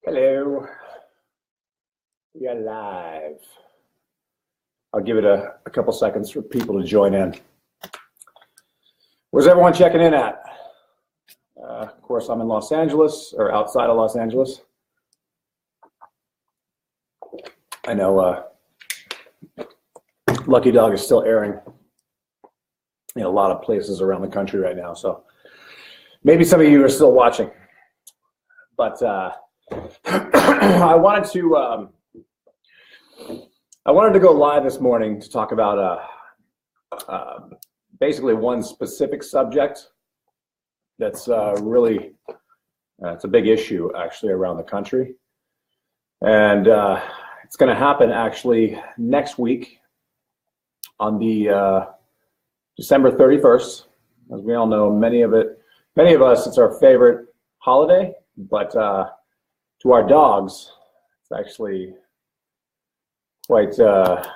Hello, we are live. I'll give it a couple seconds for people to join in. Where's everyone checking in at? Of course, I'm in Los Angeles, or outside of Los Angeles. I know Lucky Dog is still airing in a lot of places around the country right now, so maybe some of you are still watching. But I wanted to go live this morning to talk about basically one specific subject that's really it's a big issue actually around the country, and it's going to happen actually next week on the December 31st. As we all know, many of us, it's our favorite holiday, but to our dogs, it's actually quite a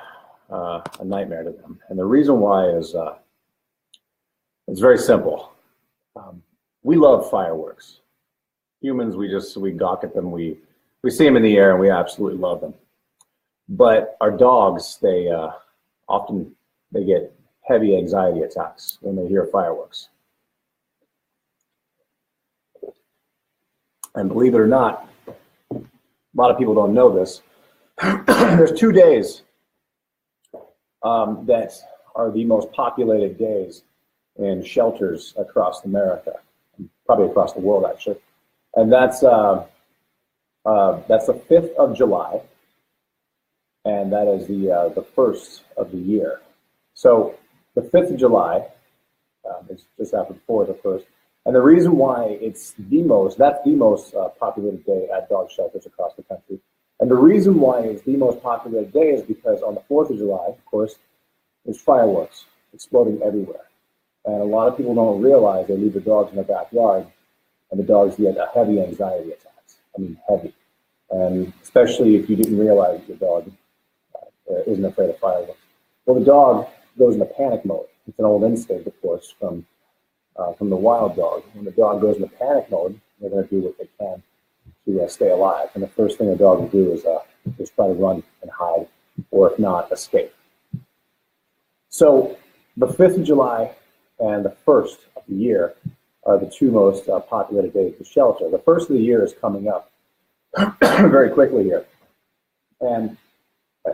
nightmare to them. And the reason why is it's very simple. We love fireworks. Humans, we gawk at them. We see them in the air and we absolutely love them. But our dogs, they often get heavy anxiety attacks when they hear fireworks. And believe it or not, a lot of people don't know this. There's 2 days that are the most populated days in shelters across America, probably across the world actually, and that's the 5th of July, and that is the first of the year. So the 5th of July is just after the 4th of the 1st. And the reason why that's the most populated day at dog shelters across the country. And the reason why it's the most populated day is because on the 4th of July, of course, there's fireworks exploding everywhere. And a lot of people don't realize they leave their dogs in their backyard and the dogs get heavy anxiety attacks. I mean, heavy. And especially if you didn't realize your dog isn't afraid of fireworks. Well, the dog goes into panic mode. It's an old instinct, of course, from the wild dog. When the dog goes into panic mode, they're going to do what they can to stay alive. And the first thing a dog will do is try to run and hide, or if not, escape. So the 5th of July and the 1st of the year are the two most populated days to shelter. The 1st of the year is coming up very quickly here. And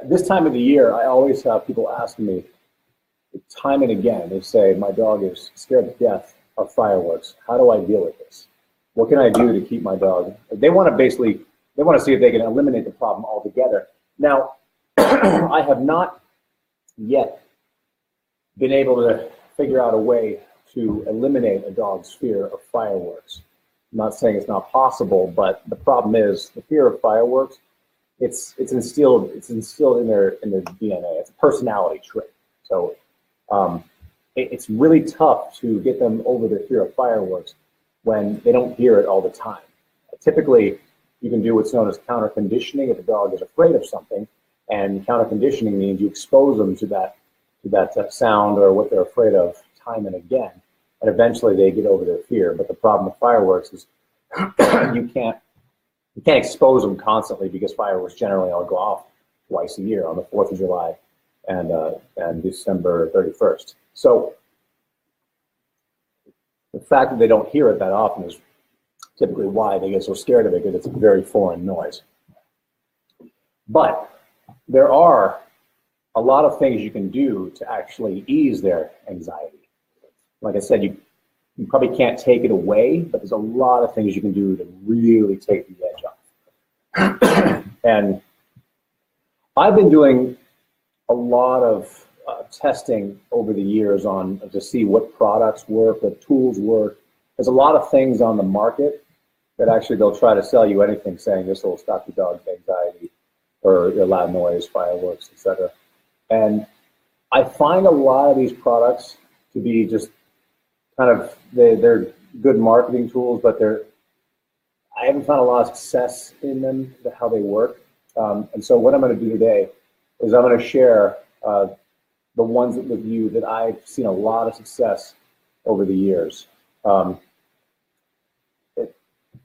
this time of the year, I always have people asking me, time and again, they say, my dog is scared to death of fireworks. How do I deal with this? What can I do to keep my dog? They want to see if they can eliminate the problem altogether. Now, I have not yet been able to figure out a way to eliminate a dog's fear of fireworks. I'm not saying it's not possible, but the problem is the fear of fireworks, it's instilled in their DNA. It's a personality trait. So it's really tough to get them over their fear of fireworks when they don't hear it all the time. Typically, you can do what's known as counter conditioning if a dog is afraid of something, and counter conditioning means you expose them to that sound or what they're afraid of time and again, and eventually they get over their fear. But the problem with fireworks is you can't expose them constantly, because fireworks generally all go off twice a year, on the 4th of July and December 31st. So the fact that they don't hear it that often is typically why they get so scared of it, because it's a very foreign noise. But there are a lot of things you can do to actually ease their anxiety. Like I said, you probably can't take it away, but there's a lot of things you can do to really take the edge off. And I've been doing a lot of testing over the years to see what products work, what tools work. There's a lot of things on the market that actually they'll try to sell you anything saying this will stop your dog's anxiety or your loud noise, fireworks, etc. And I find a lot of these products to be just kind of, they're good marketing tools, but I haven't found a lot of success in them, how they work. And so what I'm going to do today is I'm going to share the ones with you that I've seen a lot of success over the years.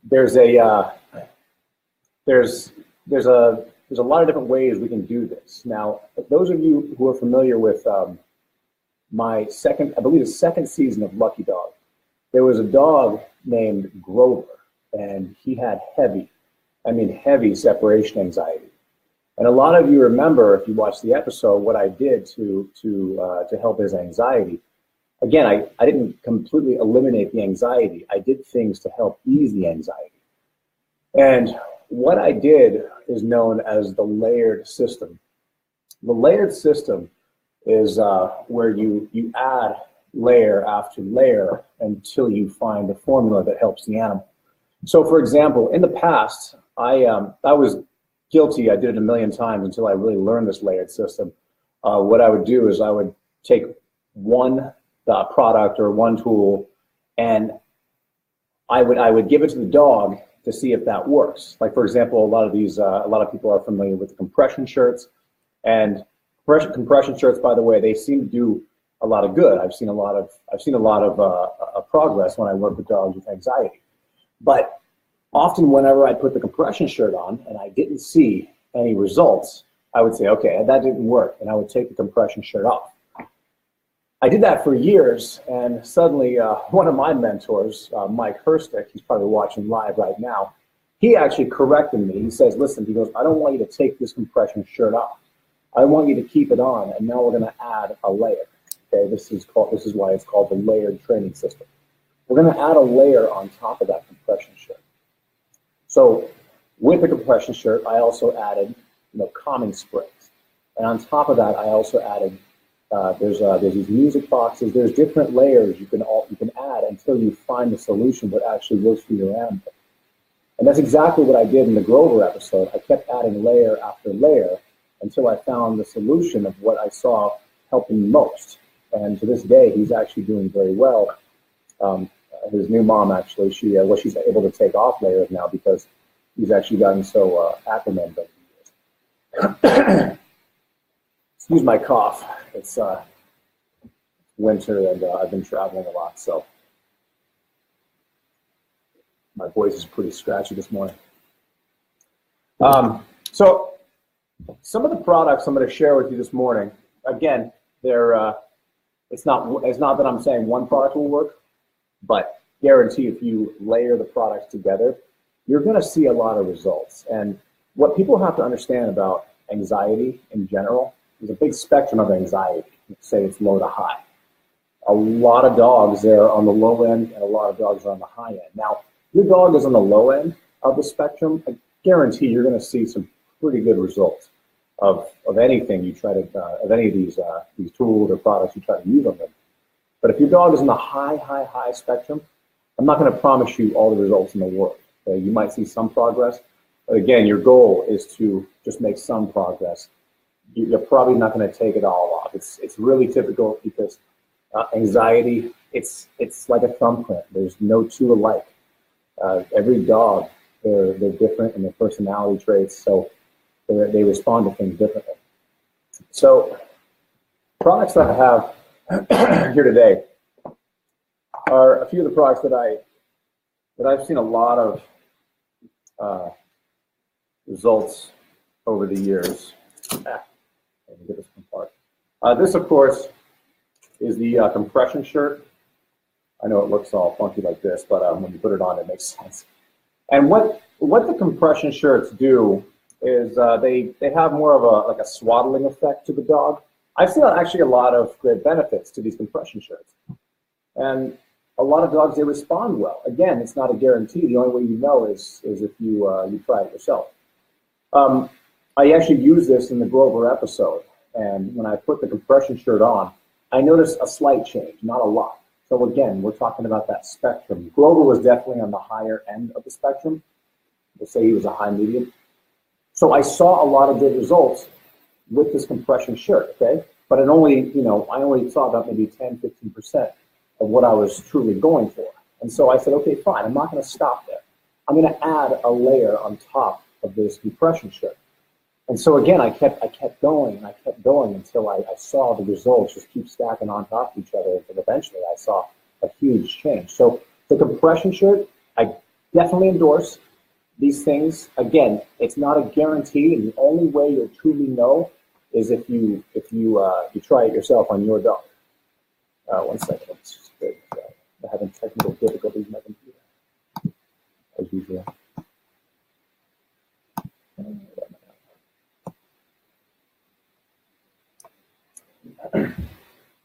There's a there's a lot of different ways we can do this. Now, those of you who are familiar with my second, I believe the second season of Lucky Dog, there was a dog named Grover, and he had heavy separation anxiety. And a lot of you remember, if you watched the episode, what I did to help his anxiety. Again, I didn't completely eliminate the anxiety. I did things to help ease the anxiety. And what I did is known as the layered system. The layered system is where you add layer after layer until you find the formula that helps the animal. So, for example, in the past, I was guilty. I did it a million times until I really learned this layered system. What I would do is I would take one product or one tool, and I would give it to the dog to see if that works. Like, for example, a lot of people are familiar with the compression shirts, and compression shirts, by the way, they seem to do a lot of good. I've seen a lot of progress when I work with dogs with anxiety. But often whenever I put the compression shirt on and I didn't see any results, I would say, okay, that didn't work, and I would take the compression shirt off. I did that for years, and suddenly one of my mentors, Mike Herstick, he's probably watching live right now, he actually corrected me. He says, listen, he goes, I don't want you to take this compression shirt off. I want you to keep it on, and now we're going to add a layer. Okay, this is why it's called the layered training system. We're going to add a layer on top of that compression shirt. So with the compression shirt, I also added, calming sprays, and on top of that, I also added there's these music boxes. There's different layers you can add until you find the solution that actually works for your animal. And that's exactly what I did in the Grover episode. I kept adding layer after layer until I found the solution of what I saw helping most. And to this day, he's actually doing very well. His new mom, actually, she's able to take off layers now because he's actually gotten so acclimated over the years. Excuse my cough. It's winter, and I've been traveling a lot, so my voice is pretty scratchy this morning. So some of the products I'm going to share with you this morning, again, it's not that I'm saying one product will work, but guarantee if you layer the products together, you're going to see a lot of results. And what people have to understand about anxiety in general, there's a big spectrum of anxiety. Let's say it's low to high. A lot of dogs there on the low end, and a lot of dogs are on the high end. Now, if your dog is on the low end of the spectrum, I guarantee you're going to see some pretty good results of anything you try to, of any of these tools or products you try to use on them. But if your dog is in the high spectrum, I'm not going to promise you all the results in the world. Okay? You might see some progress, but again, your goal is to just make some progress. You're probably not going to take it all off. It's really typical because anxiety, it's like a thumbprint. There's no two alike. Every dog, they're different in their personality traits, so they respond to things differently. So products that I have here today are a few of the products that I've seen a lot of results over the years. Let me get this one apart. This, of course, is the compression shirt. I know it looks all funky like this, but when you put it on, it makes sense. And what the compression shirts do is they have more of a swaddling effect to the dog. I've seen actually a lot of great benefits to these compression shirts. And a lot of dogs, they respond well. Again, it's not a guarantee. The only way you know is if you try it yourself. I actually used this in the Grover episode, and when I put the compression shirt on, I noticed a slight change, not a lot. So again, we're talking about that spectrum. Grover was definitely on the higher end of the spectrum. We'll say he was a high medium. So I saw a lot of good results with this compression shirt, okay? But I only saw about maybe 10, 15% of what I was truly going for. And so I said, okay, fine, I'm not going to stop there. I'm going to add a layer on top of this compression shirt. And so again, I kept going and I kept going until I saw the results just keep stacking on top of each other. And eventually I saw a huge change. So the compression shirt, I definitely endorse. these things, again, it's not a guarantee, and the only way you'll truly know is if you try it yourself on your dog. One second, I'm having technical difficulties with my computer, as usual.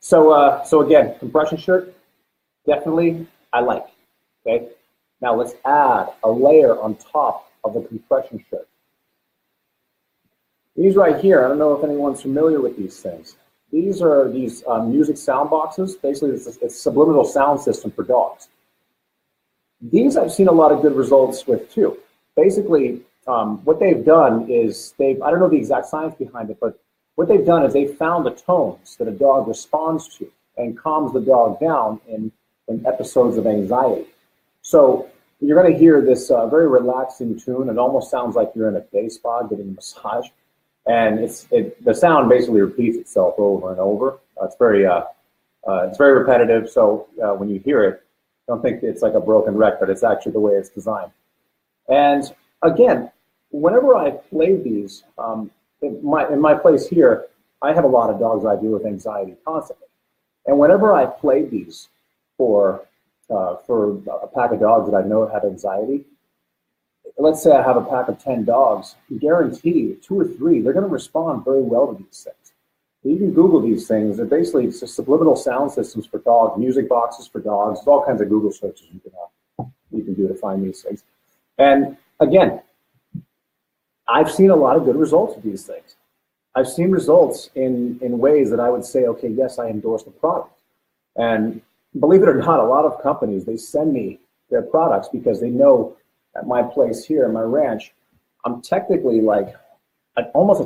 So again, compression shirt, definitely I like. Okay, now let's add a layer on top of the compression shirt. These right here, I don't know if anyone's familiar with these things. These are these music sound boxes. Basically, it's a subliminal sound system for dogs. These I've seen a lot of good results with too. Basically, what they've done is I don't know the exact science behind it, but what they've done is they've found the tones that a dog responds to and calms the dog down in episodes of anxiety. So you're going to hear this very relaxing tune. It almost sounds like you're in a day spa getting a massage. And the sound basically repeats itself over and over. It's very repetitive. So when you hear it, don't think it's like a broken record. It's actually the way it's designed. And again, whenever I played these, in my place here, I have a lot of dogs I deal with anxiety constantly. And whenever I played these for a pack of dogs that I know had anxiety, let's say I have a pack of 10 dogs, guarantee 2 or 3, they're going to respond very well to these things. You can Google these things. They're basically just subliminal sound systems for dogs, music boxes for dogs. There's all kinds of Google searches you can do to find these things. And again, I've seen a lot of good results with these things. I've seen results in ways that I would say, okay, yes, I endorse the product. And believe it or not, a lot of companies, they send me their products because they know at my place here, at my ranch, I'm technically like almost a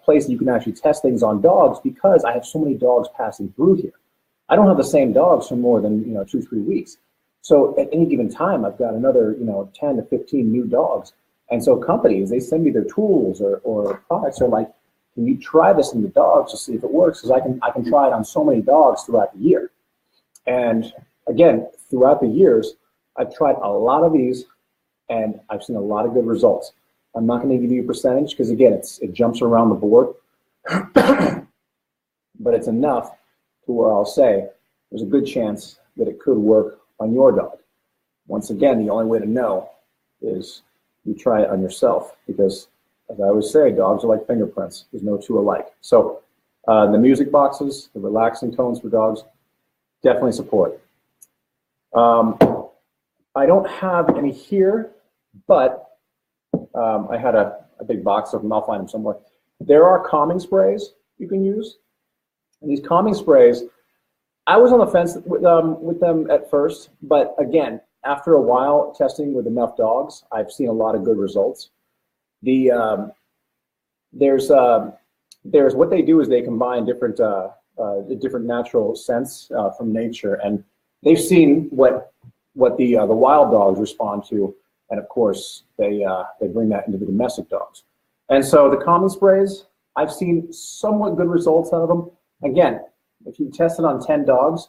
place you can actually test things on dogs because I have so many dogs passing through here. I don't have the same dogs for more than 2-3 weeks. So at any given time, I've got another 10 to 15 new dogs. And so companies, they send me their tools or products. They're like, can you try this in the dogs to see if it works? Because I can try it on so many dogs throughout the year. And again, throughout the years, I've tried a lot of these, and I've seen a lot of good results. I'm not going to give you a percentage because, again, it jumps around the board. But it's enough to where I'll say there's a good chance that it could work on your dog. Once again, the only way to know is you try it on yourself because, as I always say, dogs are like fingerprints. There's no two alike. So the music boxes, the relaxing tones for dogs, definitely support. I don't have any here, but I had a big box of them. I'll find them somewhere. There are calming sprays you can use. And these calming sprays, I was on the fence with them at first, but again, after a while testing with enough dogs, I've seen a lot of good results. There's what they do is they combine different natural scents from nature, and they've seen what the wild dogs respond to, and of course they bring that into the domestic dogs. And so the calming sprays, I've seen somewhat good results out of them. Again, if you test it on 10 dogs,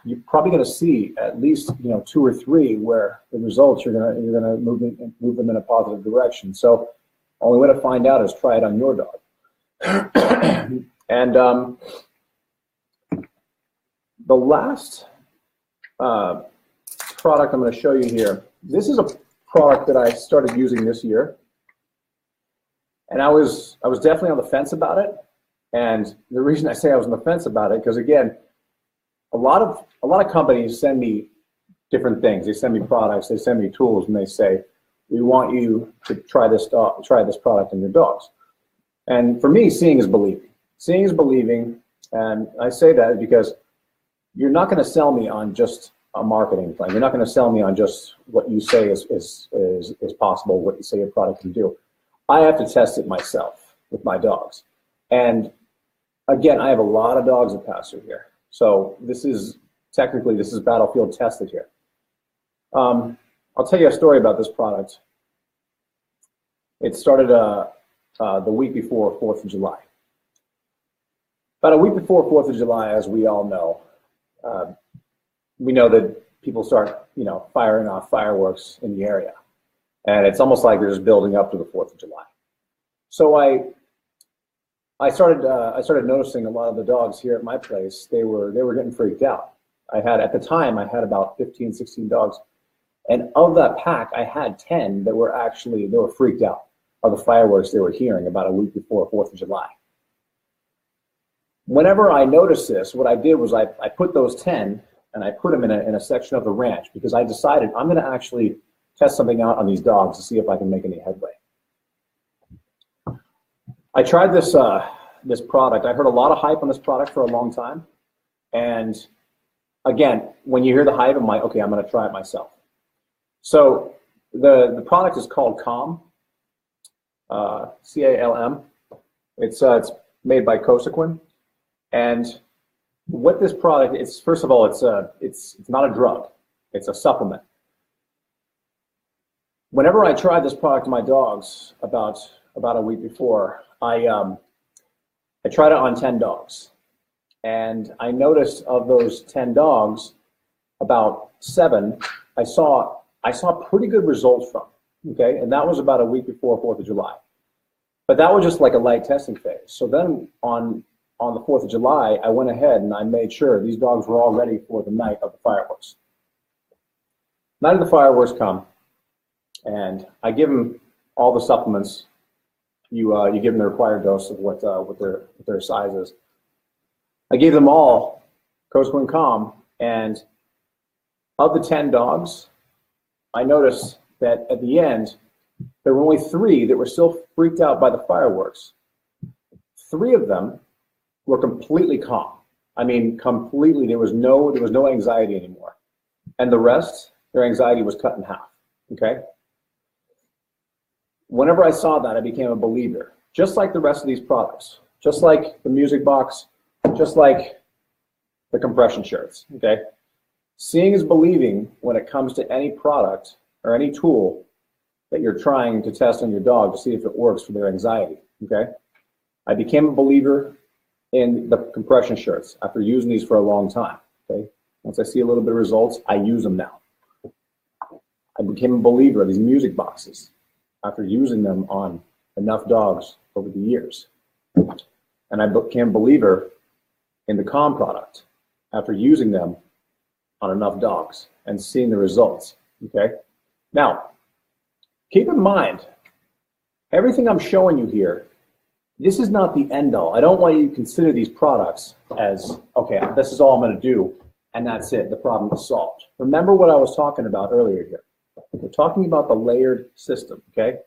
you're probably going to see at least 2 or 3 where the results you're gonna move them in a positive direction. So only way to find out is try it on your dog. And the last product I'm going to show you here. This is a product that I started using this year, and I was definitely on the fence about it. And the reason I say I was on the fence about it, because again, a lot of companies send me different things. They send me products, they send me tools, and they say, we want you to try this product in your dogs. And for me, seeing is believing. Seeing is believing, and I say that because you're not going to sell me on just a marketing plan. You're not going to sell me on just what you say is possible, what you say your product can do. I have to test it myself with my dogs. And again, I have a lot of dogs that pass through here. So this is battlefield tested here. I'll tell you a story about this product. It started the week before 4th of July. About a week before 4th of July, as we all know, we know that people start, firing off fireworks in the area. And it's almost like they're just building up to the 4th of July. So I started noticing a lot of the dogs here at my place, they were getting freaked out. At the time, I had about 15, 16 dogs. And of that pack, I had 10 that were freaked out of the fireworks they were hearing about a week before 4th of July. Whenever I noticed this, what I did was I put those 10 and I put them in a section of the ranch because I decided I'm going to actually test something out on these dogs to see if I can make any headway. I tried this this product. I heard a lot of hype on this product for a long time. And again, when you hear the hype, I'm like, okay, I'm going to try it myself. So the product is called Calm, C-A-L-M. It's made by Cosequin. And what this product is, first of all, it's not a drug. It's a supplement. Whenever I tried this product on my dogs about a week before, I tried it on 10 dogs. And I noticed of those 10 dogs, about 7, I saw pretty good results from, okay? And that was about a week before 4th of July. But that was just like a light testing phase. So then on the 4th of July, I went ahead and I made sure these dogs were all ready for the night of the fireworks. Night of the fireworks come, and I give them all the supplements. You give them the required dose of what their size is. I gave them all Cosequin Calm, and of the 10 dogs, I noticed that at the end, there were only 3 that were still freaked out by the fireworks. 3 of them were completely calm. I mean, completely. There was no anxiety anymore, and the rest, their anxiety was cut in half. Okay. Whenever I saw that, I became a believer. Just like the rest of these products, just like the music box, just like the compression shirts. Okay. Seeing is believing when it comes to any product or any tool that you're trying to test on your dog to see if it works for their anxiety. Okay. I became a believer in the compression shirts after using these for a long time. Okay. Once I see a little bit of results, I use them now. I became a believer of these music boxes after using them on enough dogs over the years. And I became a believer in the Calm product after using them on enough dogs and seeing the results. Okay. Now, keep in mind, everything I'm showing you here, this is not the end all. I don't want you to consider these products as, okay, this is all I'm going to do, and that's it. The problem is solved. Remember what I was talking about earlier here. We're talking about the layered system, okay?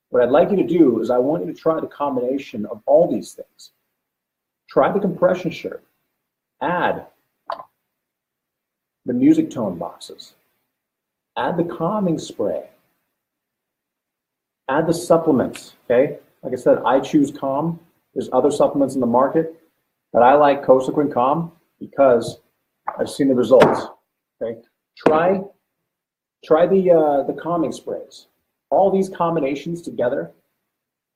What I'd like you to do is I want you to try the combination of all these things. Try the compression shirt. Add the music tone boxes. Add the calming spray. Add the supplements, okay? Like I said, I choose Calm. There's other supplements in the market, but I like Cosequin Calm because I've seen the results, okay? Try the calming sprays. All these combinations together,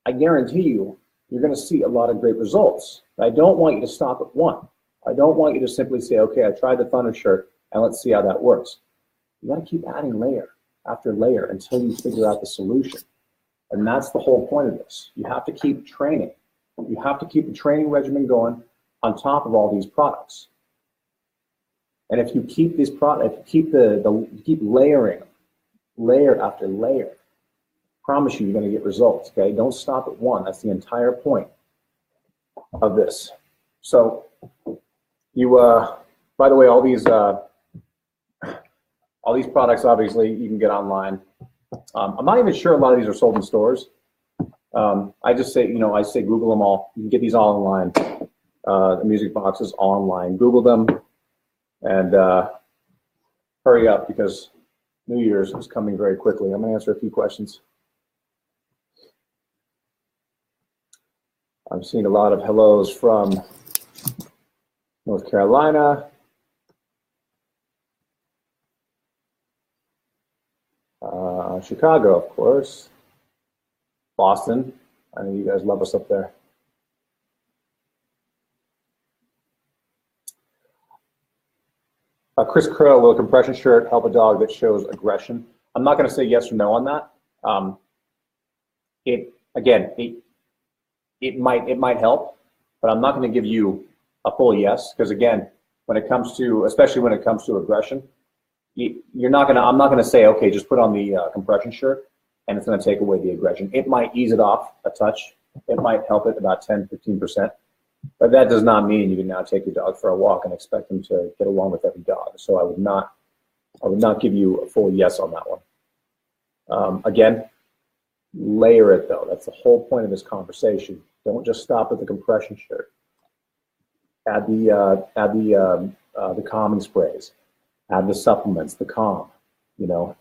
I guarantee you, you're going to see a lot of great results. But I don't want you to stop at one. I don't want you to simply say, okay, I tried the Thunder shirt, and let's see how that works. You got to keep adding layer after layer until you figure out the solution. And that's the whole point of this. You have to keep training. You have to keep the training regimen going on top of all these products. And if you keep these products, if you keep layering, layer after layer, I promise you're going to get results. Okay, don't stop at one. That's the entire point of this. So, by the way, all these products obviously you can get online. I'm not even sure a lot of these are sold in stores. I just say, I say Google them all. You can get these all online. The music boxes all online. Google them and hurry up because New Year's is coming very quickly. I'm going to answer a few questions. I'm seeing a lot of hellos from North Carolina. Chicago, of course. Boston. I know you guys love us up there. Chris Crow, will a compression shirt help a dog that shows aggression? I'm not going to say yes or no on that. It might help, but I'm not going to give you a full yes, because again, when it comes to, especially when it comes to aggression, I'm not going to say, okay, just put on the compression shirt and it's going to take away the aggression. It might ease it off a touch. It might help it about 10, 15%. But that does not mean you can now take your dog for a walk and expect him to get along with every dog. So I would not give you a full yes on that one. Again, layer it though. That's the whole point of this conversation. Don't just stop at the compression shirt. Add the calming sprays. Add the supplements, the calm.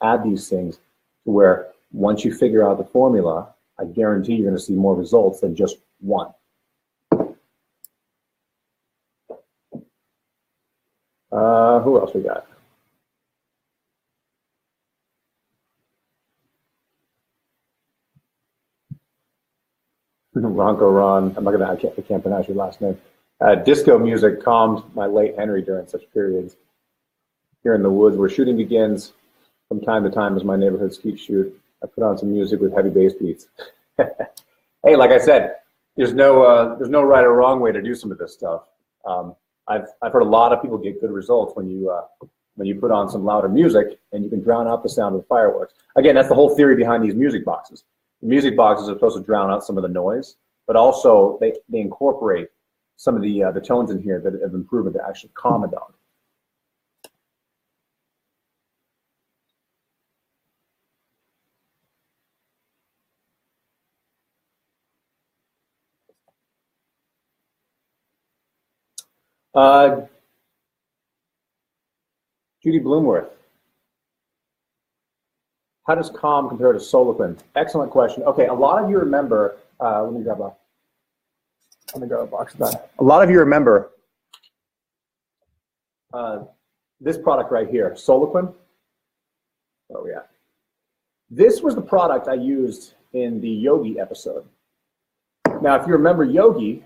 Add these things to where once you figure out the formula, I guarantee you're going to see more results than just one. Who else we got? Ronco Ron. I can't pronounce your last name. Disco music calmed my late Henry during such periods. Here in the woods where shooting begins, from time to time as my neighborhood skeet shoot, I put on some music with heavy bass beats. Hey, like I said, there's no right or wrong way to do some of this stuff. I've heard a lot of people get good results when you put on some louder music and you can drown out the sound of the fireworks. Again, that's the whole theory behind these music boxes. The music boxes are supposed to drown out some of the noise, but also they incorporate some of the tones in here that have been proven to actually calm a dog. Judy Bloomworth. How does calm compare to Soliquin? Excellent question. Okay, a lot of you remember, let me grab a box of that. A lot of you remember this product right here, Soliquin. Where are we at? This was the product I used in the Yogi episode. Now, if you remember Yogi,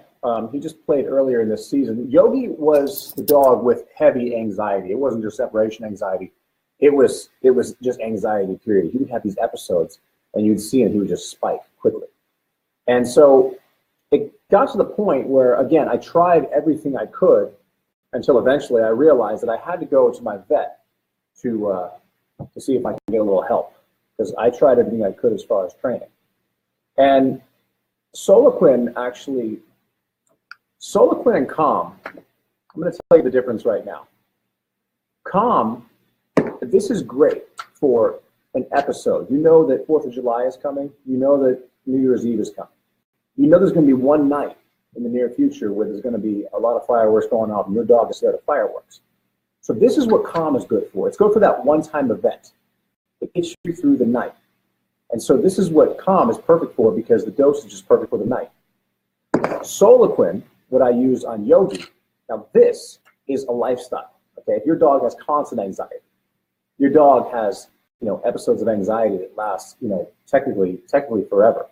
he just played earlier in this season. Yogi was the dog with heavy anxiety. It wasn't just separation anxiety. It was just anxiety, period. He would have these episodes, and you'd see him, he would just spike quickly. And so it got to the point where, again, I tried everything I could until eventually I realized that I had to go to my vet to see if I could get a little help, because I tried everything I could as far as training. And Soliquin and Calm, I'm going to tell you the difference right now. Calm, this is great for an episode. You know that 4th of July is coming. You know that New Year's Eve is coming. You know there's going to be one night in the near future where there's going to be a lot of fireworks going off and your dog is scared of fireworks. So this is what Calm is good for. It's good for that one-time event. It gets you through the night. And so this is what Calm is perfect for, because the dosage is perfect for the night. Soliquin, what I use on Yogi, now this is a lifestyle. Okay, if your dog has constant anxiety, your dog has episodes of anxiety that last technically forever.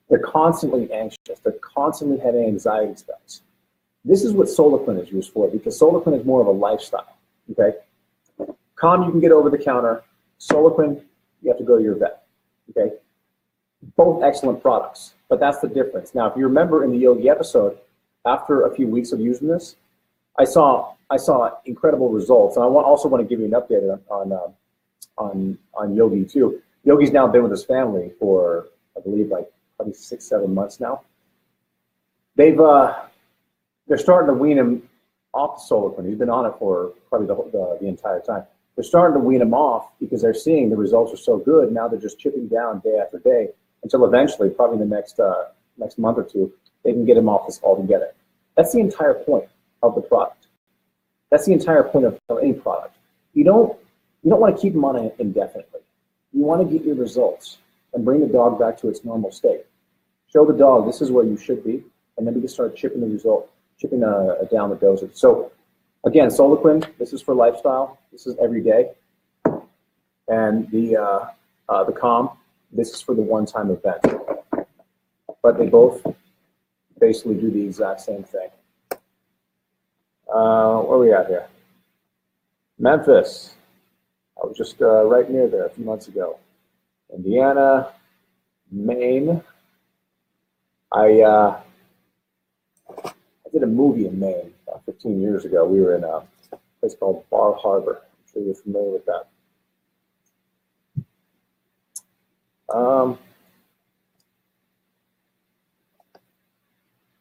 They're constantly anxious. They're constantly having anxiety spells. This is what Soliquin is used for, because Soliquin is more of a lifestyle. Okay, Calm you can get over the counter. Soliquin you have to go to your vet. Okay, both excellent products, but that's the difference. Now, if you remember in the Yogi episode, after a few weeks of using this, I saw incredible results, and I also want to give you an update on Yogi too. Yogi's now been with his family for, I believe, like probably 6-7 months now. They're starting to wean him off the Soliquin. He's been on it for probably the entire time. They're starting to wean him off because they're seeing the results are so good. Now they're just chipping down day after day until eventually, probably in the next month or two, they can get him off this altogether. That's the entire point of the product. That's the entire point of any product. You don't want to keep them on it indefinitely. You want to get your results and bring the dog back to its normal state. Show the dog this is where you should be, and then we can start chipping down the dosage. So again, Soliquin, this is for lifestyle. This is every day. And the Calm, this is for the one-time event. But they both basically do the exact same thing. Where are we at here? Memphis. I was just right near there a few months ago. Indiana, Maine. I did a movie in Maine about 15 years ago. We were in a place called Bar Harbor. I'm sure you're familiar with that.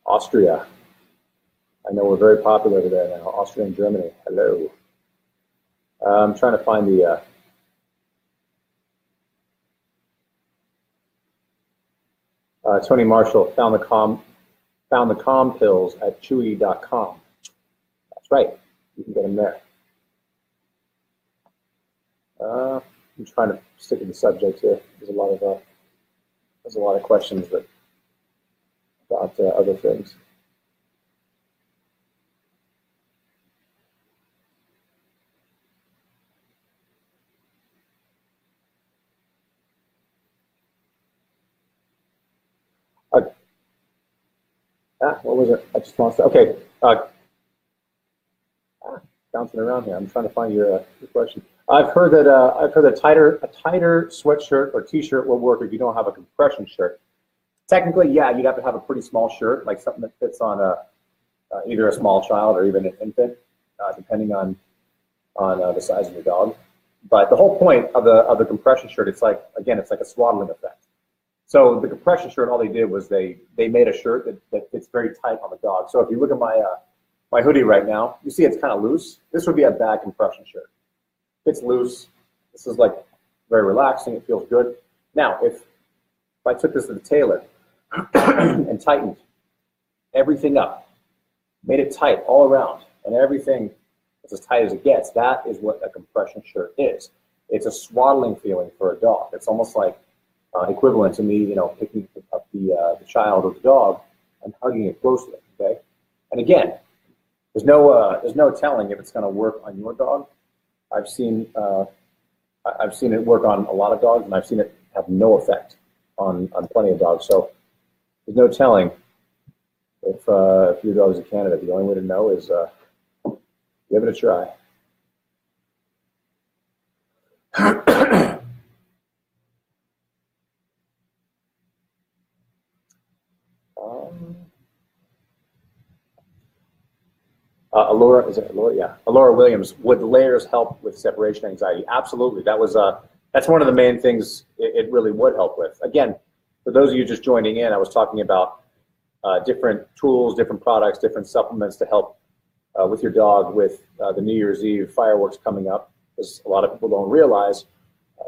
Austria. I know we're very popular there now. Austria and Germany. Hello. I'm trying to find the Tony Marshall found the calm pills at chewy.com. That's right. You can get them there. I'm trying to stick to the subject here. There's a lot of questions about other things. What was it? I just lost it. Okay. Bouncing around here. I'm trying to find your question. I've heard that a tighter sweatshirt or t-shirt will work if you don't have a compression shirt. Technically, yeah, you'd have to have a pretty small shirt, like something that fits on either a small child or even an infant, depending on the size of your dog. But the whole point of the compression shirt, it's like a swaddling effect. So the compression shirt, all they did was they made a shirt that fits very tight on the dog. So if you look at my hoodie right now, you see it's kind of loose. This would be a bad compression shirt. It's loose. This is like very relaxing. It feels good. Now, if I took this to the tailor and tightened everything up, made it tight all around, and everything is as tight as it gets, that is what a compression shirt is. It's a swaddling feeling for a dog. It's almost like equivalent to me, picking up the child or the dog and hugging it closely. Okay, and again, there's no telling if it's going to work on your dog. I've seen it work on a lot of dogs, and I've seen it have no effect on plenty of dogs. So there's no telling if your dog is a candidate. The only way to know is give it a try. Alora, is it Alora? Yeah, Alora Williams. Would layers help with separation anxiety? Absolutely. That's one of the main things it really would help with. Again, for those of you just joining in, I was talking about different tools, different products, different supplements to help with your dog with the New Year's Eve fireworks coming up, because a lot of people don't realize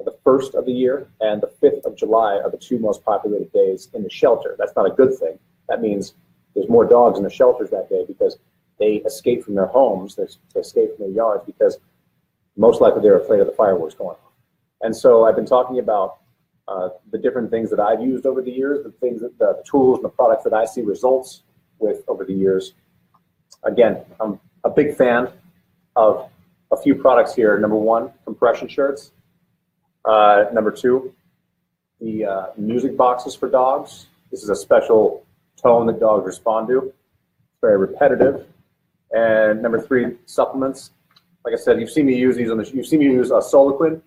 the 1st of the year and the 5th of July are the two most populated days in the shelter. That's not a good thing. That means there's more dogs in the shelters that day because they escape from their homes, they escape from their yards because most likely they're afraid of the fireworks going off. And so I've been talking about the different things that I've used over the years, the tools and the products that I see results with over the years. Again, I'm a big fan of a few products here. Number one, compression shirts. Number two, the music boxes for dogs. This is a special tone that dogs respond to. It's very repetitive. And number three, supplements. Like I said, you've seen me use these you've seen me use Soliquin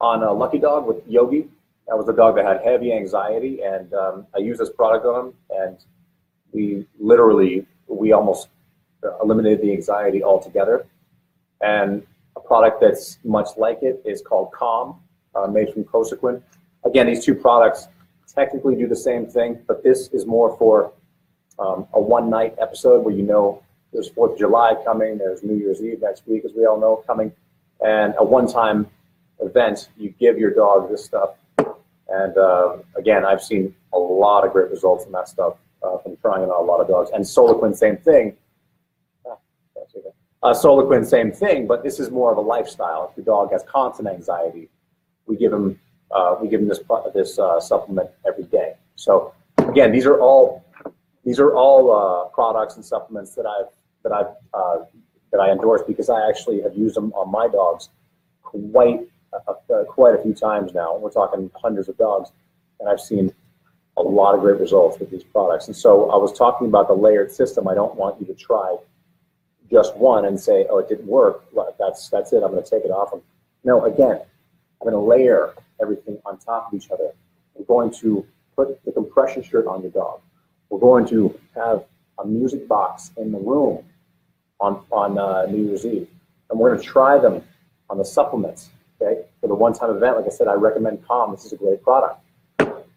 on a Lucky Dog with Yogi. That was the dog that had heavy anxiety, and I used this product on him, and we almost eliminated the anxiety altogether. And a product that's much like it is called Calm, made from Cosiquin. Again, these two products technically do the same thing, but this is more for a one-night episode where there's 4th of July coming, there's New Year's Eve next week, as we all know, coming, and a one-time event, you give your dog this stuff. And again, I've seen a lot of great results from that stuff from trying it on a lot of dogs. And Soliquin, same thing. Soliquin, same thing, but this is more of a lifestyle. If your dog has constant anxiety, we give him this supplement every day. So again, these are all products and supplements that I endorse because I actually have used them on my dogs quite a few times now. We're talking hundreds of dogs, and I've seen a lot of great results with these products. And so I was talking about the layered system. I don't want you to try just one and say, oh, it didn't work. Well, that's it. I'm going to take it off. No, again, I'm going to layer everything on top of each other. We're going to put the compression shirt on your dog. We're going to have a music box in the room on New Year's Eve. And we're going to try them on the supplements, okay? For the one-time event, like I said, I recommend Calm. This is a great product.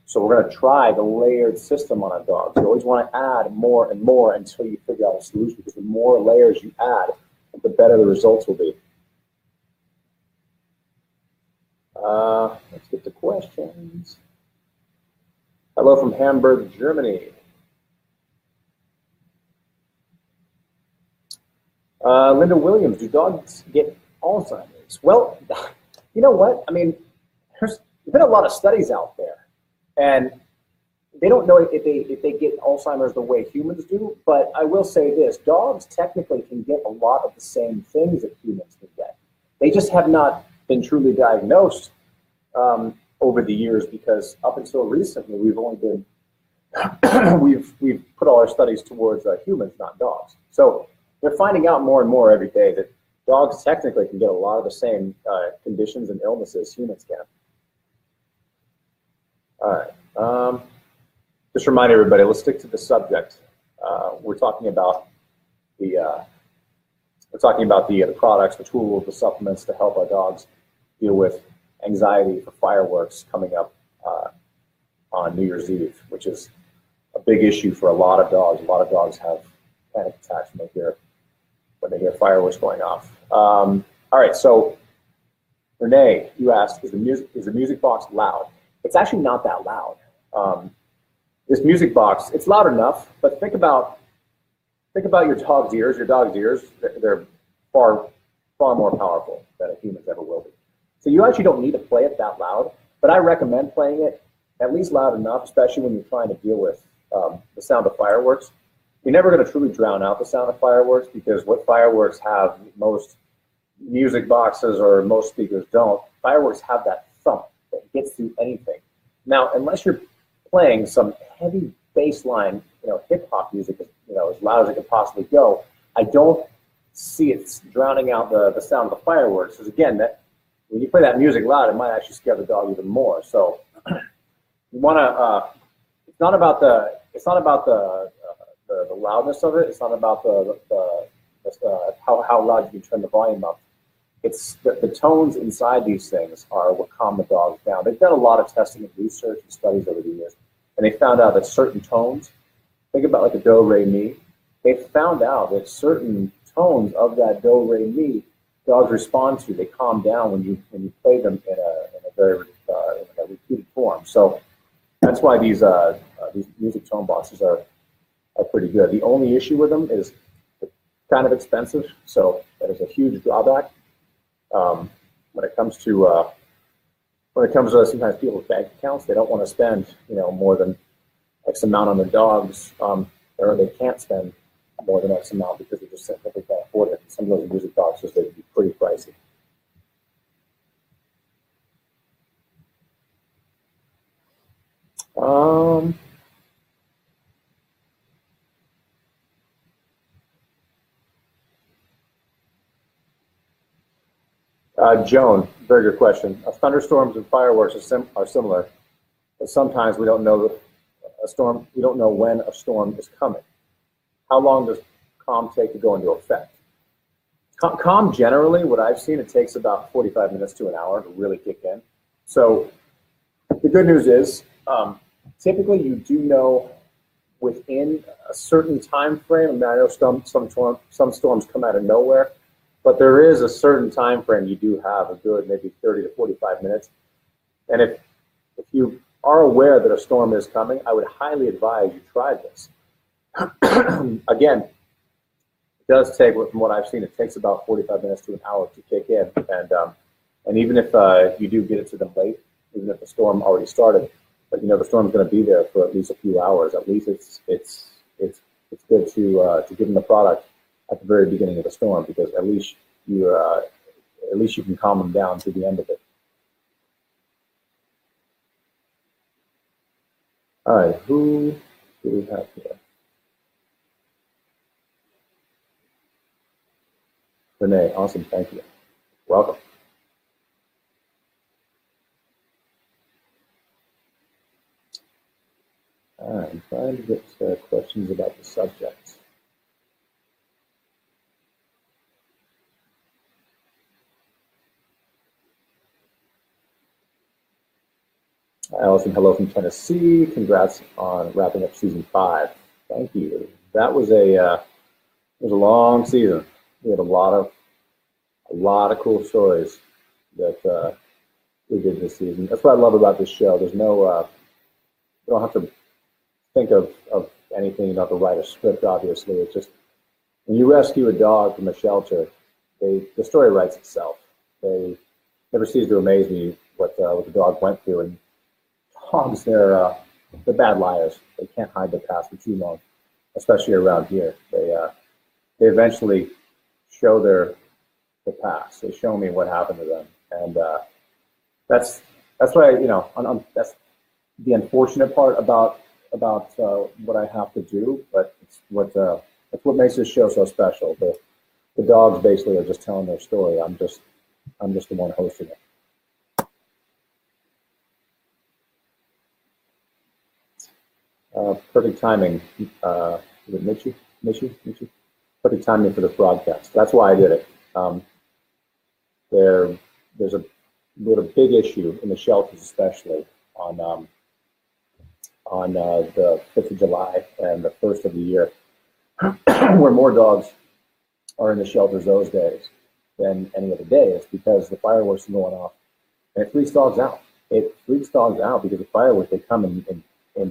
So we're going to try the layered system on our dogs. You always want to add more and more until you figure out a solution, because the more layers you add, the better the results will be. Let's get to questions. Hello from Hamburg, Germany. Linda Williams, do dogs get Alzheimer's? Well, you know what? I mean, there's been a lot of studies out there, and they don't know if they get Alzheimer's the way humans do, but I will say this, dogs technically can get a lot of the same things that humans can get. They just have not been truly diagnosed over the years, because up until recently, we've only been, we've put all our studies towards humans, not dogs. So they're finding out more and more every day that dogs technically can get a lot of the same conditions and illnesses humans can. All right. Just remind everybody, let's stick to the subject. We're talking about the products, the tools, the supplements to help our dogs deal with anxiety for fireworks coming up on New Year's Eve, which is a big issue for a lot of dogs. A lot of dogs have panic attacks when they hear fireworks going off. All right, so Renee, you asked, is the music box loud? It's actually not that loud. This music box, it's loud enough, but think about your dog's ears. Your dog's ears, they're far more powerful than a human's ever will be. So you actually don't need to play it that loud, but I recommend playing it at least loud enough, especially when you're trying to deal with the sound of fireworks. You're never going to truly drown out the sound of fireworks, because what fireworks have, most music boxes or most speakers don't. Fireworks have that thump that gets through anything. Now, unless you're playing some heavy bass line, hip hop music, as loud as it can possibly go, I don't see it drowning out the sound of the fireworks. Because again, when you play that music loud, it might actually scare the dog even more. So you want to. It's not about the loudness of it. It's not about how loud you can turn the volume up. It's the tones inside these things are what calm the dogs down. They've done a lot of testing and research and studies over the years, and they found out that certain tones, think about like a do, re, mi, they found out that certain tones of that do, re, mi, dogs respond to. They calm down when you play them in a very repeated form. So that's why these music tone boxes are pretty good. The only issue with them is they're kind of expensive, so that is a huge drawback. When it comes to sometimes people's bank accounts, they don't want to spend more than X amount on their dogs, or they can't spend more than X amount because they just simply can't afford it. Some of those music boxes, they can be pretty pricey. Joan, very good question. Thunderstorms and fireworks are similar, but sometimes we don't know we don't know when a storm is coming. How long does calm take to go into effect? Calm generally, what I've seen, it takes about 45 minutes to an hour to really kick in. So the good news is, typically you do know within a certain time frame. I mean, I know some storms come out of nowhere, but there is a certain time frame you do have, a good maybe 30 to 45 minutes. And if you are aware that a storm is coming, I would highly advise you try this. Again, it does take, from what I've seen, it takes about 45 minutes to an hour to kick in. And even if you do get it to them late, even if the storm already started, but the storm's going to be there for at least a few hours. At least it's good to give them the product at the very beginning of the storm, because at least you can calm them down to the end of it. All right, who do we have here? Renee, awesome, thank you. Welcome. I'm trying to get questions about the subject. Allison, hello from Tennessee. Congrats on wrapping up season 5. Thank you. That was it was a long season. We had a lot of cool stories that we did this season. That's what I love about this show. There's no, you don't have to think of anything. You don't have to write a script, obviously. It's just, when you rescue a dog from a shelter, the story writes itself. They never cease to amaze me what the dog went through. And dogs, they're bad liars. They can't hide their past for too long, especially around here. They eventually show the past. They show me what happened to them, and that's why, that's the unfortunate part about what I have to do. But it's that's what makes this show so special. The dogs basically are just telling their story. I'm just the one hosting it. Perfect timing. Is it Michi? Perfect timing for the broadcast. That's why I did it. There's a big issue in the shelters, especially on the 5th of July and the 1st of the year, where more dogs are in the shelters those days than any other day. It's because the fireworks are going off, and it freaks dogs out. It freaks dogs out because the fireworks, they come in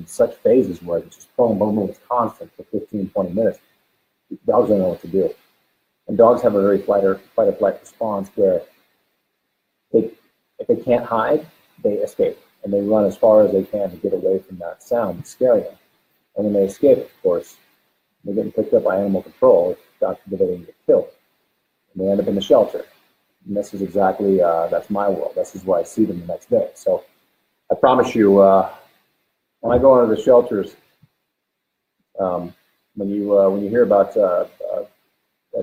such phases where it's just boom, boom, boom, it's constant for 15, 20 minutes. Dogs don't know what to do. And dogs have a very fight or flight response where if they can't hide, they escape. And they run as far as they can to get away from that sound that's scaring them. And when they escape, of course, they're getting picked up by animal control. God forbid they didn't get killed. And they end up in the shelter. And this is exactly, that's my world. This is where I see them the next day. So I promise you, when I go into the shelters, when you hear about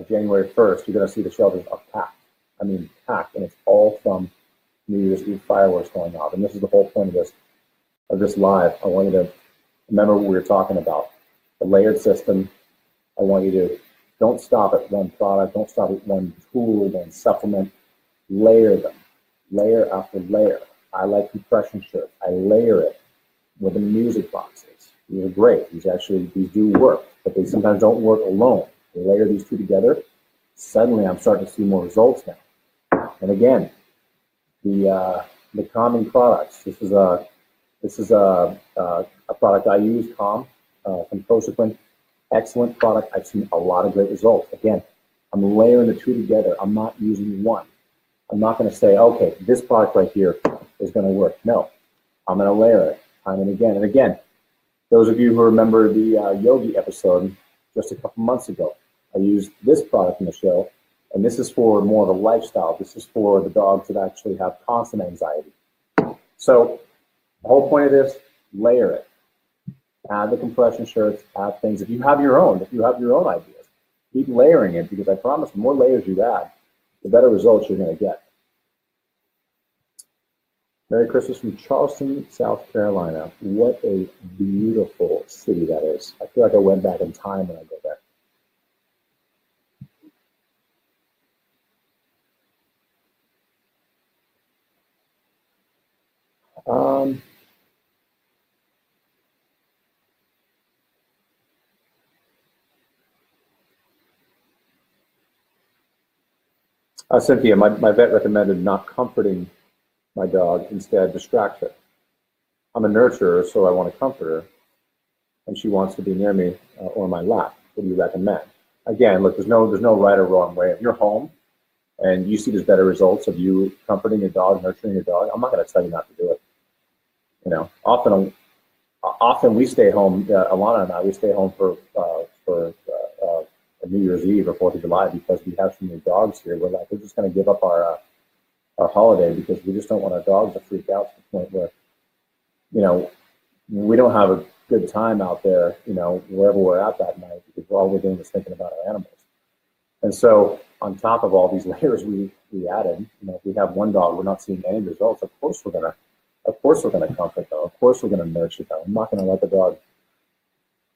January 1st, you're going to see the shelters are packed. I mean, packed, and it's all from New Year's Eve fireworks going off. And this is the whole point of this live. I want you to remember what we were talking about, the layered system. I want you to don't stop at one product, don't stop at one tool, one supplement. Layer them, layer after layer. I like compression shirts. I layer it with the music boxes. These are great. These do work, but they sometimes don't work alone. You layer these two together, suddenly I'm starting to see more results now. And again, the calming products. This is a product I use, Calm, from Prosequin. Excellent product. I've seen a lot of great results. Again, I'm layering the two together. I'm not using one. I'm not going to say, okay, this product right here is going to work. No, I'm going to layer it time and again. And again, those of you who remember the Yogi episode just a couple months ago, I used this product in the show, and this is for more of a lifestyle. This is for the dogs that actually have constant anxiety. So the whole point of this, layer it. Add the compression shirts, add things. If you have your own ideas, keep layering it, because I promise the more layers you add, the better results you're going to get. Merry Christmas from Charleston, South Carolina. What a beautiful city that is. I feel like I went back in time when I go there. Cynthia, my vet recommended not comforting my dog, instead distract her. I'm a nurturer, so I want to comfort her, and she wants to be near me or my lap. What do you recommend? Again, look, there's no right or wrong way. If you're home and you see there's better results of you comforting your dog, nurturing your dog, I'm not going to tell you not to do it. You know, often we stay home. Alana and I, we stay home for New Year's Eve or 4th of July because we have so many dogs here. We're just going to give up our holiday because we just don't want our dogs to freak out to the point where, you know, we don't have a good time out there, you know, wherever we're at that night, because all we're doing is thinking about our animals. And so on top of all these layers we added, if we have one dog, we're not seeing any results. Of course we're gonna comfort them. Of course we're gonna nurture them. I'm not gonna let the dog,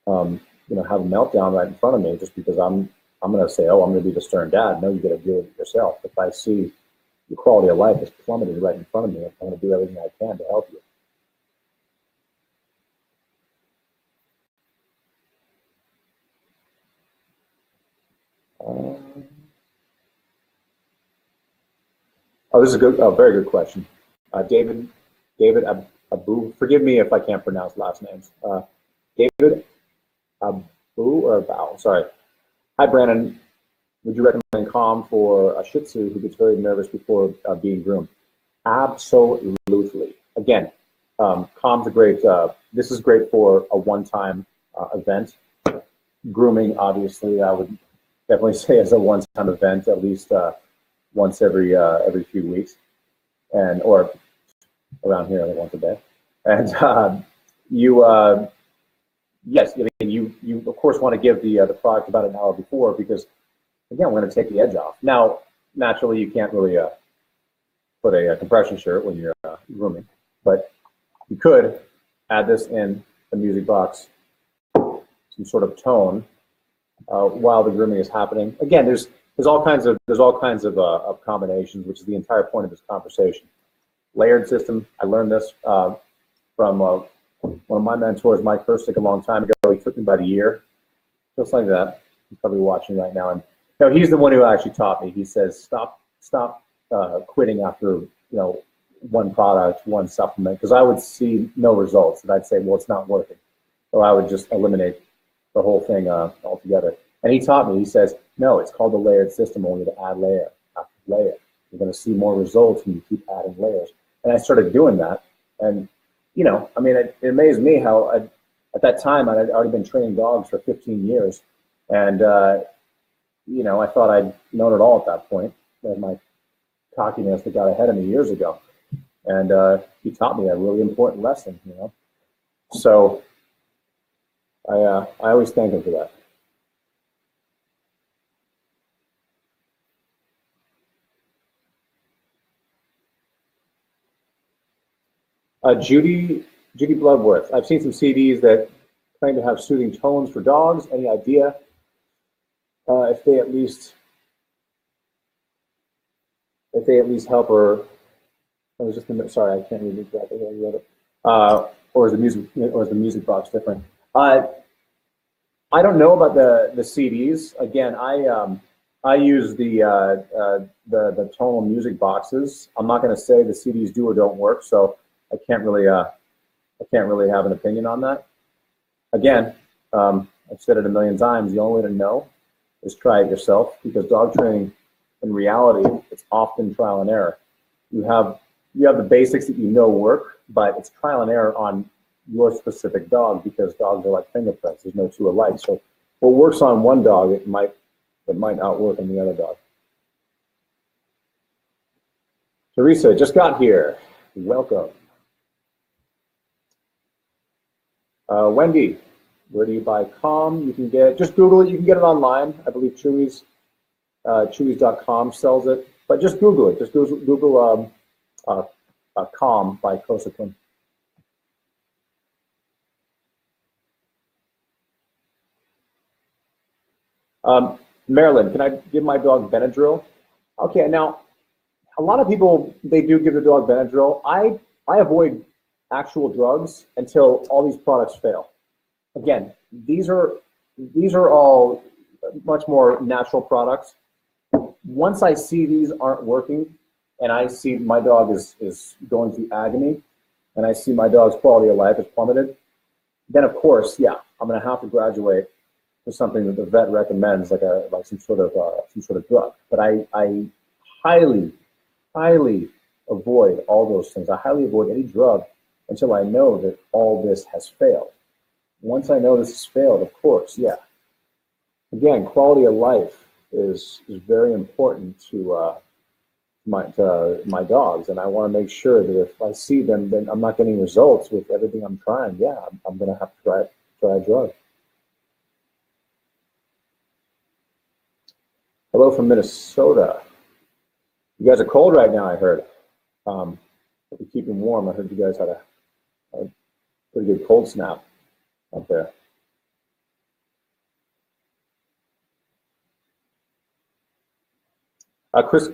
have a meltdown right in front of me just because I'm gonna say, oh, I'm gonna be the stern dad. No, you got to deal with it yourself. If I see your quality of life is plummeted right in front of me, I'm gonna do everything I can to help you. This is a very good question. David Abu, forgive me if I can't pronounce last names. David Abu or Bao, sorry. Hi, Brandon. Would you recommend Calm for a Shih Tzu who gets very nervous before being groomed? Absolutely. Again, Calm's a great, this is great for a one-time event. Grooming, obviously, I would definitely say is a one-time event, at least once every few weeks, or around here, like once a day. And yes, I mean, you of course want to give the product about an hour before because, again, we're going to take the edge off. Now, naturally, you can't really put a compression shirt when you're grooming, but you could add this in the music box, some sort of tone while the grooming is happening. Again, there's all kinds of combinations, which is the entire point of this conversation. Layered system. I learned this from one of my mentors, Mike Herstick, a long time ago. He took me by the ear, just like that. He's probably watching right now, and he's the one who actually taught me. He says, stop quitting after one product, one supplement, because I would see no results, and I'd say, well, it's not working. So I would just eliminate the whole thing altogether. And he taught me. He says, no, it's called the layered system, only to add layer after layer. You're going to see more results when you keep adding layers. And I started doing that, and I mean, it amazed me how at that time I'd already been training dogs for 15 years, and I thought I'd known it all at that point. And my cockiness that got ahead of me years ago, and he taught me a really important lesson. So I always thank him for that. Judy Bloodworth. I've seen some CDs that claim to have soothing tones for dogs. Any idea if they at least help her? I was just sorry, I can't read exactly how you read it. Or is the music box different? I don't know about the CDs. Again, I use the tonal music boxes. I'm not going to say the CDs do or don't work, so I can't really have an opinion on that. Again, I've said it a million times. The only way to know is try it yourself, because dog training, in reality, it's often trial and error. You have the basics that work, but it's trial and error on your specific dog, because dogs are like fingerprints. There's no two alike. So what works on one dog, it might not work on the other dog. Teresa just got here. Welcome. Wendy, where do you buy Calm? You can just Google it. You can get it online. I believe Chewies.com sells it, but just Google it. Just Google Calm by Cosapin. Marilyn, can I give my dog Benadryl? Okay, now a lot of people, they do give the dog Benadryl. I avoid actual drugs until all these products fail. Again, these are all much more natural products. Once I see these aren't working, and I see my dog is going through agony, and I see my dog's quality of life is plummeted, then of course, yeah, I'm going to have to graduate to something that the vet recommends, like some sort of drug. But I highly avoid all those things. I highly avoid any drug until I know that all this has failed. Once I know this has failed, of course, yeah. Again, quality of life is very important to my dogs, and I want to make sure that if I see them, then I'm not getting results with everything I'm trying. Yeah, I'm going to have to try a drug. Hello from Minnesota. You guys are cold right now, I heard. Hope you're keeping warm. I heard you guys had a pretty good cold snap up there. Chris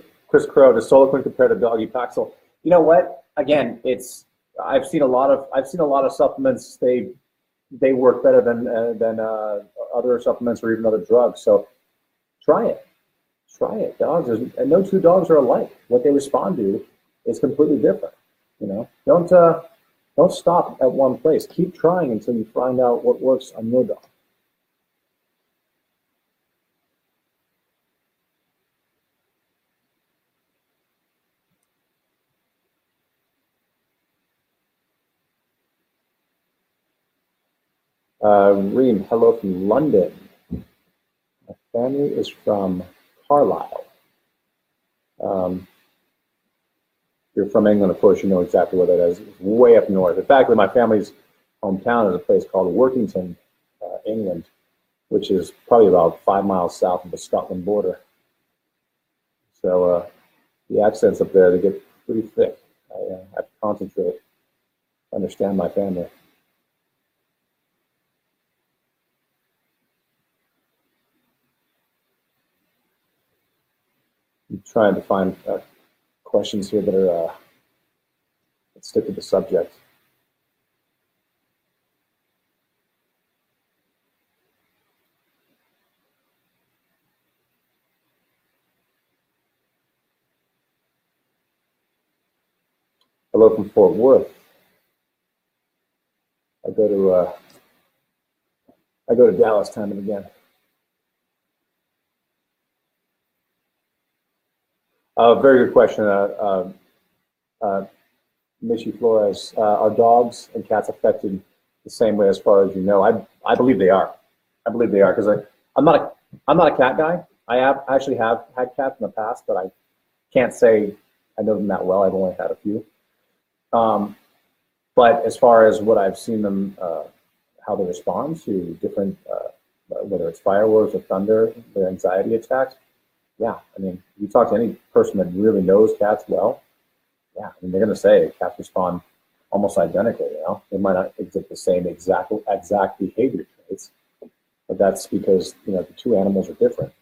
Crow, does Solacrin compare to doggy Paxil? You know what? Again, I've seen a lot of supplements. They work better than other supplements or even other drugs. So try it. Dogs, and no two dogs are alike. What they respond to is completely different. Don't stop at one place. Keep trying until you find out what works on your dog. Reem, hello from London. My family is from Carlisle. You're from England, of course, you know exactly where that is. It's way up north. In fact, my family's hometown is a place called Workington, England, which is probably about 5 miles south of the Scotland border. So the accents up there, they get pretty thick. I have to concentrate to understand my family. I'm trying to find questions here that are that stick to the subject. Hello from Fort Worth. I go to Dallas time and again. Very good question, Michi Flores. Are dogs and cats affected the same way as far as you know? I believe they are. I believe they are because I'm not a cat guy. I actually have had cats in the past, but I can't say I know them that well. I've only had a few. But as far as what I've seen them, how they respond to different, whether it's fireworks or thunder, their anxiety attacks. Yeah, I mean, you talk to any person that really knows cats well, yeah, I mean, they're going to say cats respond almost identically. They might not exhibit the same exact behavior traits, but that's because the two animals are different.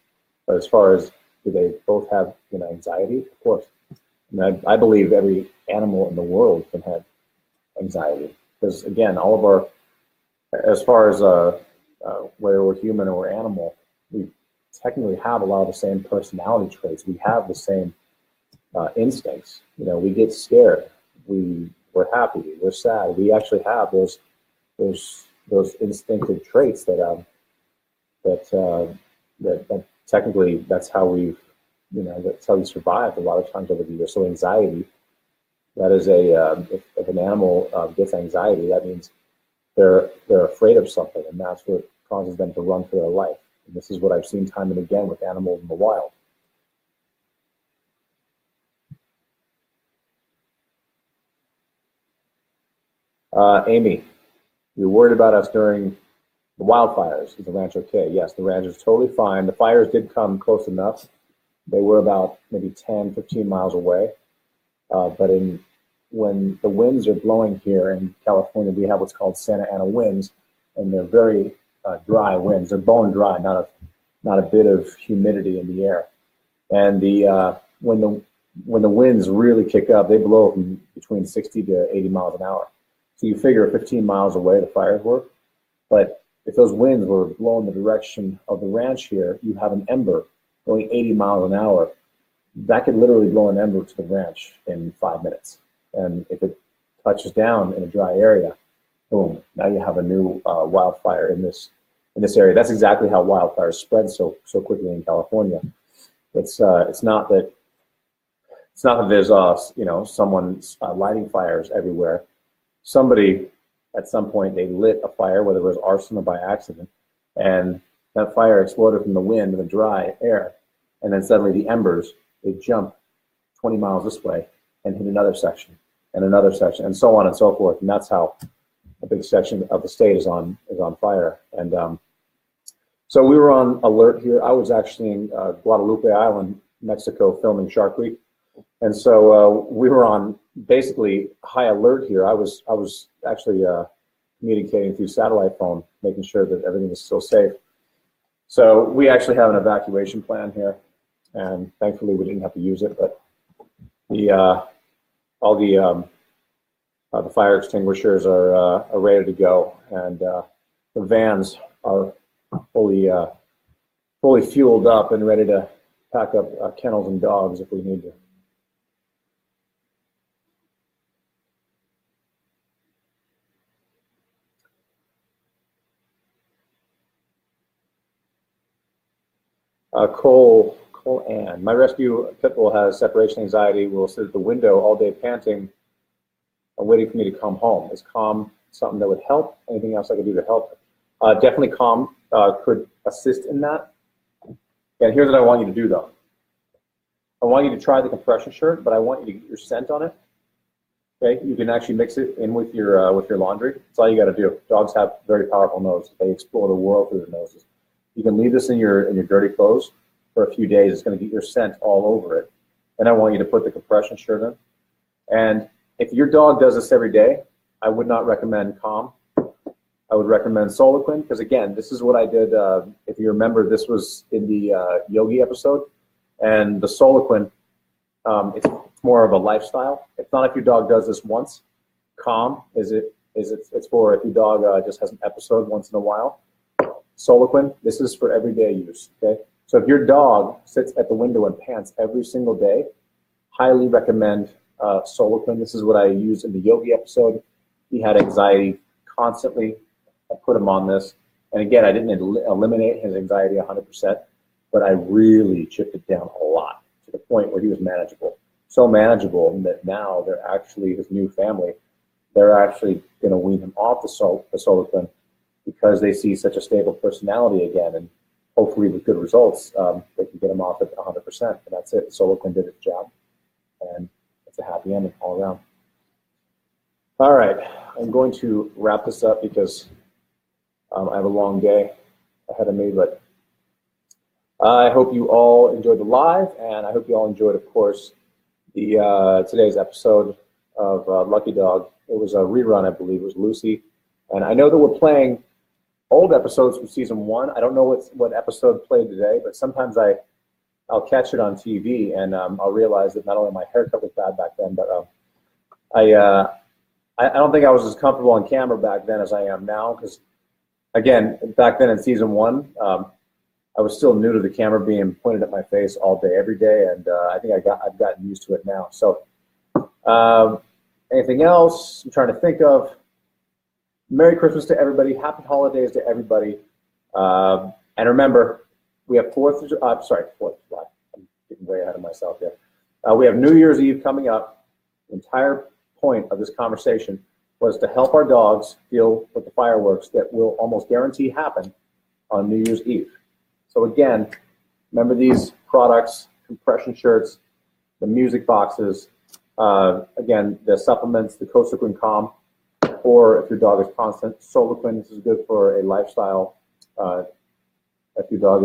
But as far as do they both have anxiety? Of course. I mean, I believe every animal in the world can have anxiety because again, all of our, as far as whether we're human or animal, we technically have a lot of the same personality traits. We have the same instincts. We get scared. We're happy. We're sad. We actually have those instinctive traits that technically that's how we've that's how we survived a lot of times over the years. So anxiety, that is if an animal gets anxiety, that means they're afraid of something, and that's what causes them to run for their life. And this is what I've seen time and again with animals in the wild. Amy, you're worried about us during the wildfires. Is the ranch okay? Yes, the ranch is totally fine. The fires did come close enough. They were about maybe 10, 15 miles away. But when the winds are blowing here in California, we have what's called Santa Ana winds, and they're very dry winds. They're bone dry, not a bit of humidity in the air. And when the winds really kick up, they blow from between 60 to 80 miles an hour. So you figure 15 miles away the fires were. But if those winds were blowing the direction of the ranch here, you have an ember going 80 miles an hour. That could literally blow an ember to the ranch in 5 minutes. And if it touches down in a dry area, boom, now you have a new wildfire in this area. That's exactly how wildfires spread so quickly in California. It's not that there's someone lighting fires everywhere. Somebody at some point they lit a fire, whether it was arson or by accident, and that fire exploded from the wind and the dry air, and then suddenly the embers they jump 20 miles this way and hit another section and another section and so on and so forth, and that's how a big section of the state is on fire. And So we were on alert here. I was actually in Guadalupe Island, Mexico, filming Shark Week, and so we were on basically high alert here. I was actually communicating through satellite phone, making sure that everything is still safe. So we actually have an evacuation plan here, and thankfully we didn't have to use it. But all the fire extinguishers are ready to go, and the vans are fully fueled up and ready to pack up kennels and dogs if we need to. Cole Ann. My rescue pit bull has separation anxiety, will sit at the window all day panting, waiting for me to come home. Is calm something that would help? Anything else I could do to help? Definitely calm could assist in that. And here's what I want you to do though. I want you to try the compression shirt, but I want you to get your scent on it. Okay, you can actually mix it in with your laundry. That's all you got to do. Dogs have very powerful noses. They explore the world through their noses. You can leave this in your dirty clothes for a few days. It's going to get your scent all over it. And I want you to put the compression shirt in. And if your dog does this every day, I would not recommend Calm. I would recommend Soliquin, because again, this is what I did. If you remember, this was in the Yogi episode, and the Soliquin, it's more of a lifestyle. It's not if your dog does this once. Calm it's for if your dog just has an episode once in a while. Soliquin, this is for everyday use. Okay, so if your dog sits at the window and pants every single day, highly recommend Soliquin. This is what I used in the Yogi episode. He had anxiety constantly. I put him on this, and again, I didn't eliminate his anxiety 100%, but I really chipped it down a lot to the point where he was manageable. So manageable that now they're actually, his new family, they're actually going to wean him off the Soliquin because they see such a stable personality again, and hopefully with good results, they can get him off at 100%, and that's it. Soliquin did its job, and it's a happy ending all around. All right, I'm going to wrap this up because I have a long day ahead of me, but I hope you all enjoyed the live, and I hope you all enjoyed, of course, the today's episode of Lucky Dog. It was a rerun, I believe. It was Lucy, and I know that we're playing old episodes from season 1. I don't know what episode played today, but sometimes I'll catch it on TV, and I'll realize that not only my haircut was bad back then, but I don't think I was as comfortable on camera back then as I am now, because again, back then in season 1, I was still new to the camera being pointed at my face all day, every day, and I think I've gotten used to it now. So anything else I'm trying to think of? Merry Christmas to everybody. Happy holidays to everybody. And remember, we have 4th of July. I'm getting way ahead of myself here. We have New Year's Eve coming up. The entire point of this conversation was to help our dogs deal with the fireworks that will almost guarantee happen on New Year's Eve. So again, remember these products, compression shirts, the music boxes, again, the supplements, the Cosequin Calm, or if your dog is constant, Soliquin. This is good for a lifestyle. If your dog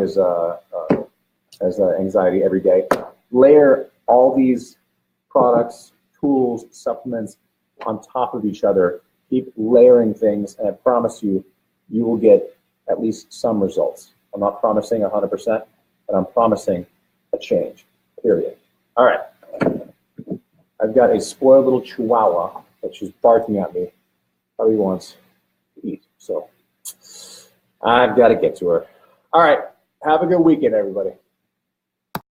has anxiety every day, layer all these products, tools, supplements on top of each other. Keep layering things, and I promise you, you will get at least some results. I'm not promising 100%, but I'm promising a change, period. All right. I've got a spoiled little chihuahua that she's barking at me. Probably wants to eat, so I've got to get to her. All right. Have a good weekend, everybody.